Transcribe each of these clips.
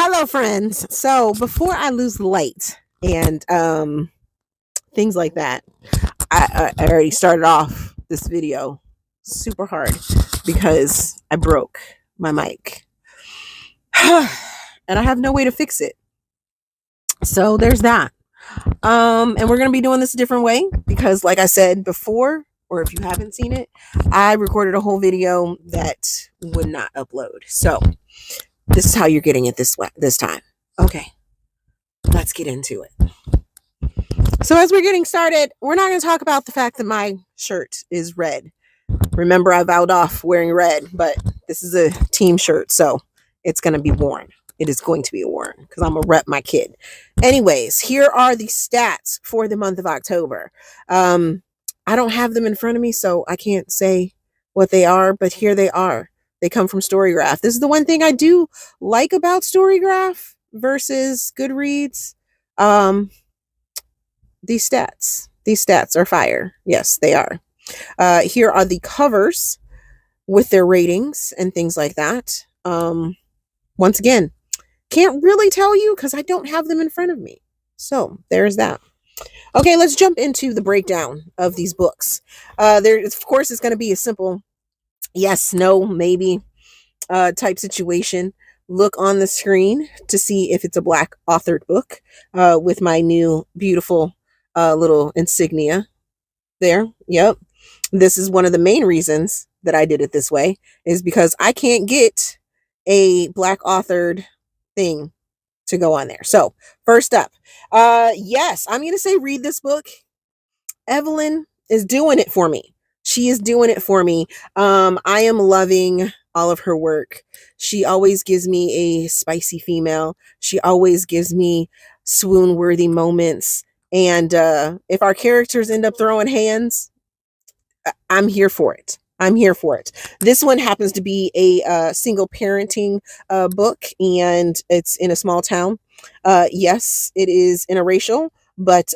Hello, friends. So before I lose the light and things like that, I already started off this video super hard because I broke my mic, and I have no way to fix it. So there's that. And we're gonna be doing this a different way because, like I said before, or if you haven't seen it, I recorded a whole video that would not upload. So this is how you're getting it this time. Okay, let's get into it. So as we're getting started, we're not going to talk about the fact that my shirt is red. Remember, I vowed off wearing red, but this is a team shirt, so it's going to be worn. It is going to be worn because I'm going to rep my kid. Anyways, here are the stats for the month of October. I don't have them in front of me, so I can't say what they are, but here they are. They come from Storygraph. This is the one thing I do like about Storygraph versus Goodreads. These stats are fire. Yes, they are. Here are the covers with their ratings and things like that. Once again, can't really tell you because I don't have them in front of me. So there's that. Okay, let's jump into the breakdown of these books. There, of course, it's going to be a simple yes, no, maybe type situation. Look on the screen to see if it's a Black authored book with my new beautiful little insignia there. Yep. This is one of the main reasons that I did it this way is because I can't get a Black authored thing to go on there. So first up, yes, I'm going to say read this book. Evelyn is doing it for me. She is doing it for me. I am loving all of her work. She always gives me a spicy female. She always gives me swoon-worthy moments. And if our characters end up throwing hands, I'm here for it. I'm here for it. This one happens to be a single parenting book, and it's in a small town. Yes, it is interracial, but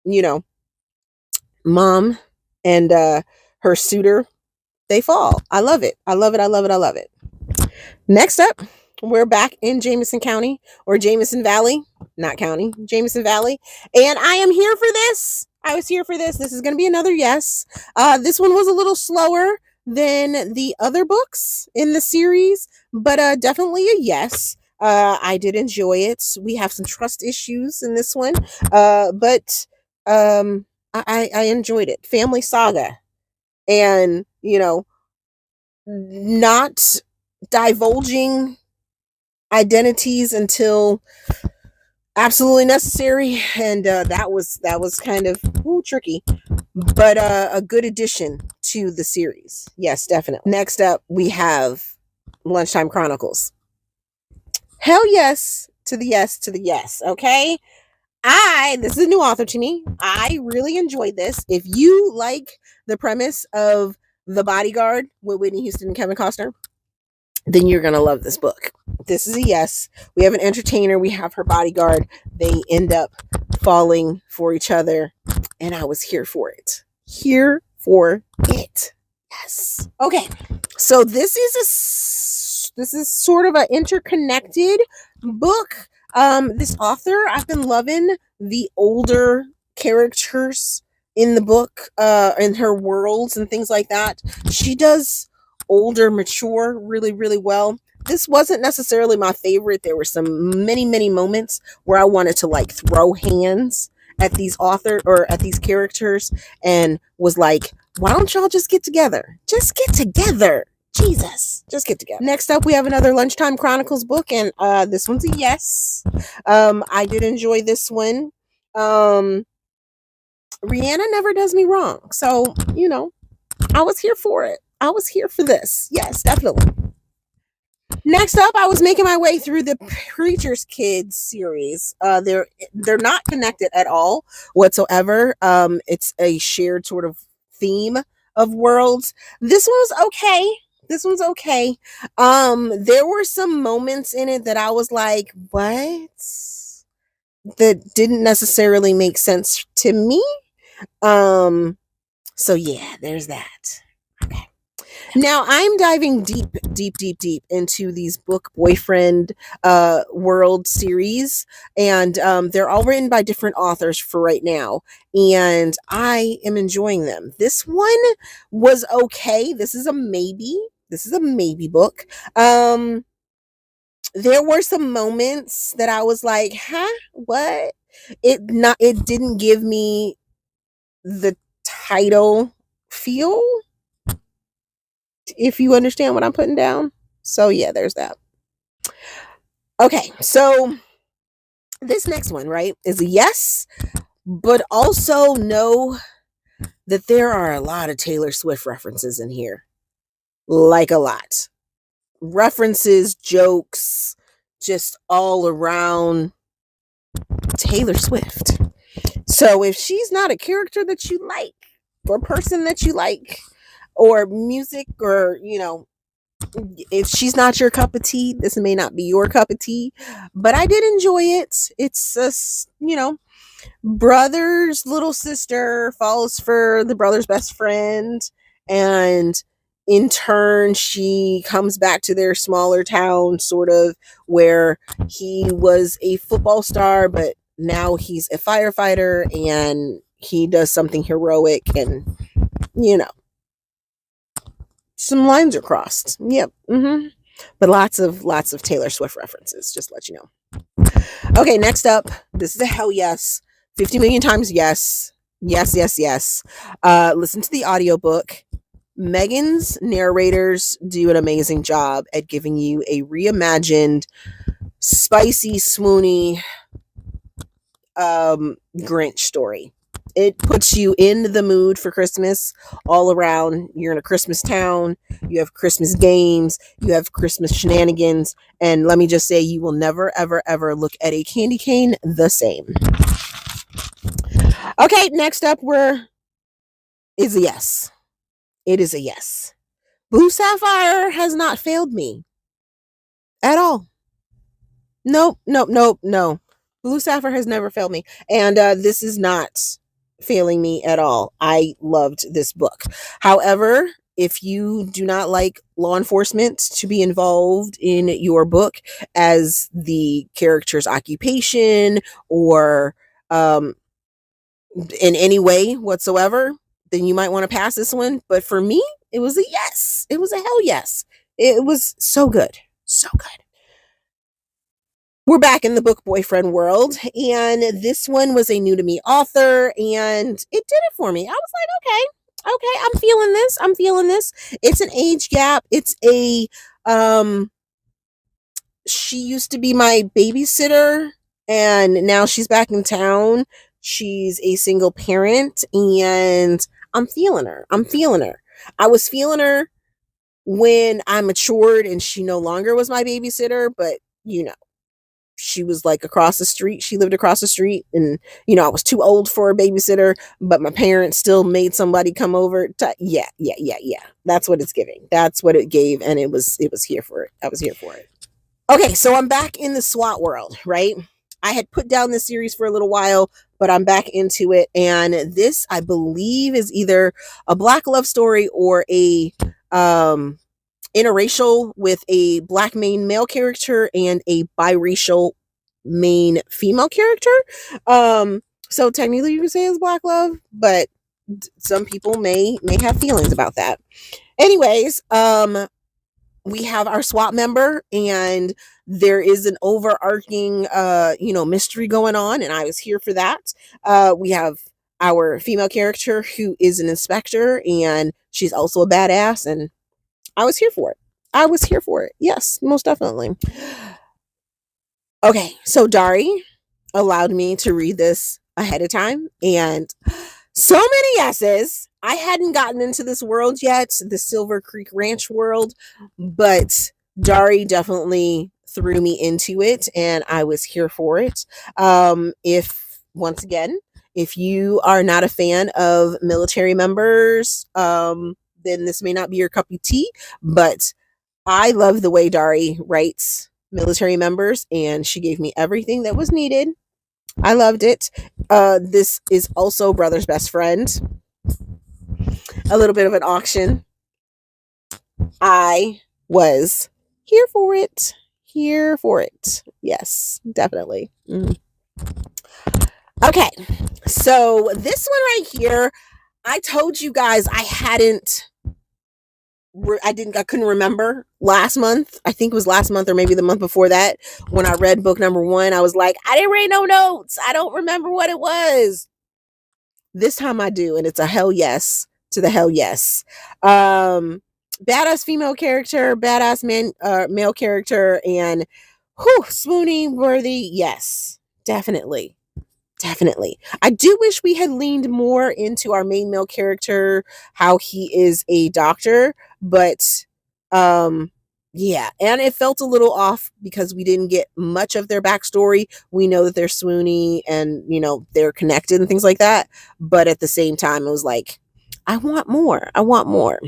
you know, mom and her suitor, they fall. I love it. I love it. I love it. I love it. Next up, we're back in Jameson County or Jameson Valley, not county, Jameson Valley. And I am here for this. I was here for this. This is going to be another yes. This one was a little slower than the other books in the series, but definitely a yes. I did enjoy it. We have some trust issues in this one, but I enjoyed it. Family saga. And, you know, not divulging identities until absolutely necessary, and that was kind of tricky, but a good addition to the series. Yes, definitely. Next up, we have Lunchtime Chronicles. Hell yes to the yes to the yes. Okay, this is a new author to me. I really enjoyed this. If you like the premise of The Bodyguard with Whitney Houston and Kevin Costner, then you're going to love this book. This is a yes. We have an entertainer. We have her bodyguard. They end up falling for each other. And I was here for it. Here for it. Yes. Okay. So this is sort of an interconnected book. This author, I've been loving the older characters in the book, in her worlds and things like that. She does older, mature really, really well. This wasn't necessarily my favorite. There were some many moments where I wanted to like throw hands at these at these characters and was like, why don't y'all just get together? Just get together. Jesus, just get together. Next up, we have another Lunchtime Chronicles book, and this one's a yes. I did enjoy this one. Rihanna never does me wrong. So, you know, I was here for it. I was here for this. Yes, definitely. Next up, I was making my way through the Preacher's Kids series. They're not connected at all whatsoever. It's a shared sort of theme of worlds. This one was okay. This one's okay. There were some moments in it that I was like, what? That didn't necessarily make sense to me. So yeah, there's that. Okay. Now I'm diving deep into these book boyfriend world series, and they're all written by different authors for right now, and I am enjoying them. This one was okay. This is a maybe. This is a maybe book. There were some moments that I was like, "Huh? What?" It didn't give me the title feel, if you understand what I'm putting down. So yeah, there's that. Okay, so this next one, right, is a yes, but also know that there are a lot of Taylor Swift references in here. Like a lot. References, jokes, just all around Taylor Swift. So if she's not a character that you like, or person that you like, or music, or, if she's not your cup of tea, this may not be your cup of tea, but I did enjoy it. It's brother's little sister falls for the brother's best friend, and in turn she comes back to their smaller town, sort of, where he was a football star, but now he's a firefighter and he does something heroic, and you know some lines are crossed. Yep. But lots of Taylor Swift references, just to let you know. Okay, next up, this is a hell yes. 50 million times yes. Yes, yes, yes. Listen to the audiobook. Megan's narrators do an amazing job at giving you a reimagined, spicy, swoony Grinch story. It puts you in the mood for Christmas all around. You're in a Christmas town. You have Christmas games. You have Christmas shenanigans. And let me just say, you will never, ever, ever look at a candy cane the same. Okay, next up is a yes. It is a yes. Blue Sapphire has not failed me at all. Nope. No. Blue Sapphire has never failed me. And this is not failing me at all. I loved this book. However, if you do not like law enforcement to be involved in your book as the character's occupation, or in any way whatsoever, then you might want to pass this one. But for me, it was a yes. It was a hell yes. It was so good. So good. We're back in the book boyfriend world, and this one was a new to me author, and it did it for me. I was like, okay, I'm feeling this. It's an age gap. It's a she used to be my babysitter, and now she's back in town. She's a single parent, and I'm feeling her. I was feeling her when I matured and she no longer was my babysitter, but she was like across the street. She lived across the street, and I was too old for a babysitter, but my parents still made somebody come over. Yeah. That's what it's giving. That's what it gave, and it was here for it. I was here for it. Okay, so I'm back in the SWAT world, right? I had put down this series for a little while, but I'm back into it, and this, I believe, is either a Black love story or a interracial with a Black main male character and a biracial main female character. So technically you can say it's Black love, but some people may have feelings about that. Anyways, we have our SWAT member, and there is an overarching mystery going on, and I was here for that. We have our female character who is an inspector, and she's also a badass, and I was here for it. Yes, most definitely. Okay, so Dari allowed me to read this ahead of time, and so many yeses. I hadn't gotten into this world yet, the Silver Creek Ranch world, but Dari definitely threw me into it, and I was here for it. If you are not a fan of military members, then this may not be your cup of tea, but I love the way Dari writes military members, and she gave me everything that was needed. I loved it. This is also Brother's Best Friend. A little bit of an auction. I was here for it. Here for it. Yes, definitely. Okay, so this one right here, I told you guys I couldn't remember last month. I think it was last month or maybe the month before that when I read book number 1. I was like, I didn't write no notes. I don't remember what it was. This time I do, and it's a hell yes to the hell yes. Badass female character, badass male character, and swooning worthy. Yes, definitely. Definitely. I do wish we had leaned more into our main male character, how he is a doctor, but yeah, and it felt a little off because we didn't get much of their backstory. We know that they're swoony and, they're connected and things like that, but at the same time it was like, I want more. I want more.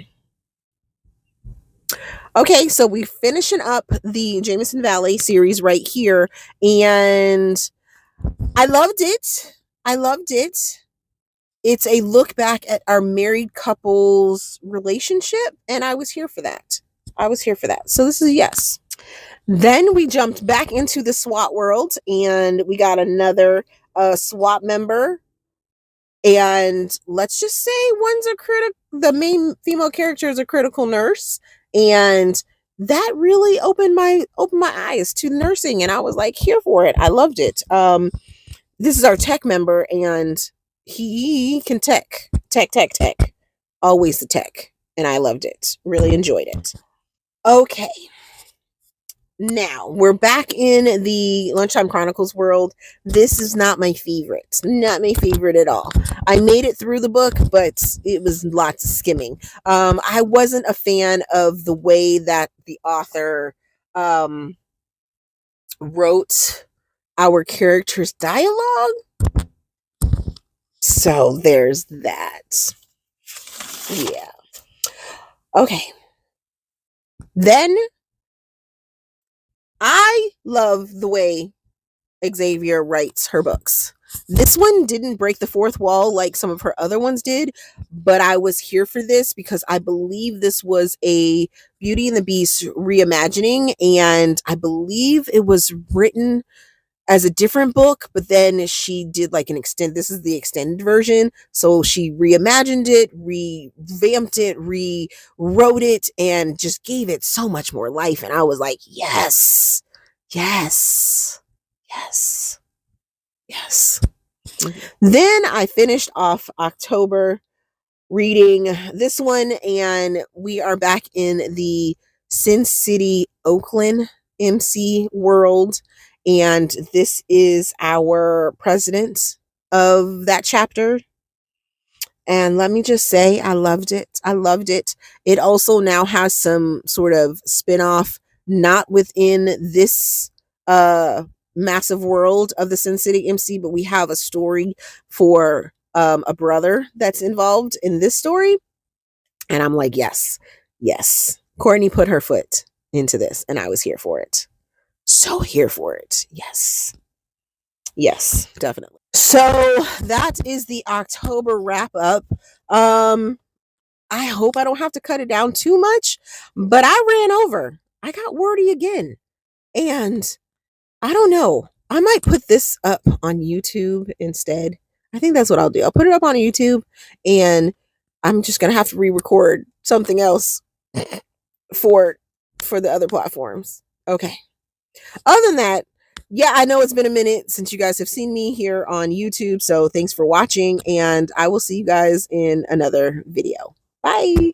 Okay, so we finishing up the Jameson Valley series right here, and I loved it. I loved it. It's a look back at our married couple's relationship, and I was here for that. I was here for that. So this is a yes. Then we jumped back into the SWAT world, and we got another SWAT member. And let's just say the main female character is a critical nurse, and that really opened my eyes to nursing, and I was like here for it. I loved it. This is our tech member, and he can tech. Always the tech. And I loved it. Really enjoyed it. Okay. Now, we're back in the Lunchtime Chronicles world. This is not my favorite. Not my favorite at all. I made it through the book, but it was lots of skimming. I wasn't a fan of the way that the author wrote our characters' dialogue. So there's that. Yeah. Okay. Then I love the way Xavier writes her books. This one didn't break the fourth wall like some of her other ones did, but I was here for this because I believe this was a Beauty and the Beast reimagining, and I believe it was written as a different book, but then she did like this is the extended version. So she reimagined it, revamped it, rewrote it, and just gave it so much more life. And I was like, yes, yes, yes, yes. Then I finished off October reading this one, and we are back in the Sin City, Oakland MC world. And this is our president of that chapter. And let me just say, I loved it. I loved it. It also now has some sort of spin-off, not within this massive world of the Sin City MC, but we have a story for a brother that's involved in this story. And I'm like, yes, yes. Courtney put her foot into this, and I was here for it. So here for it. Yes. Yes, definitely. So that is the October wrap up. I hope I don't have to cut it down too much, but I ran over. I got wordy again. And I don't know. I might put this up on YouTube instead. I think that's what I'll do. I'll put it up on YouTube, and I'm just going to have to re-record something else for the other platforms. Okay. Other than that, yeah, I know it's been a minute since you guys have seen me here on YouTube, so thanks for watching, and I will see you guys in another video. Bye!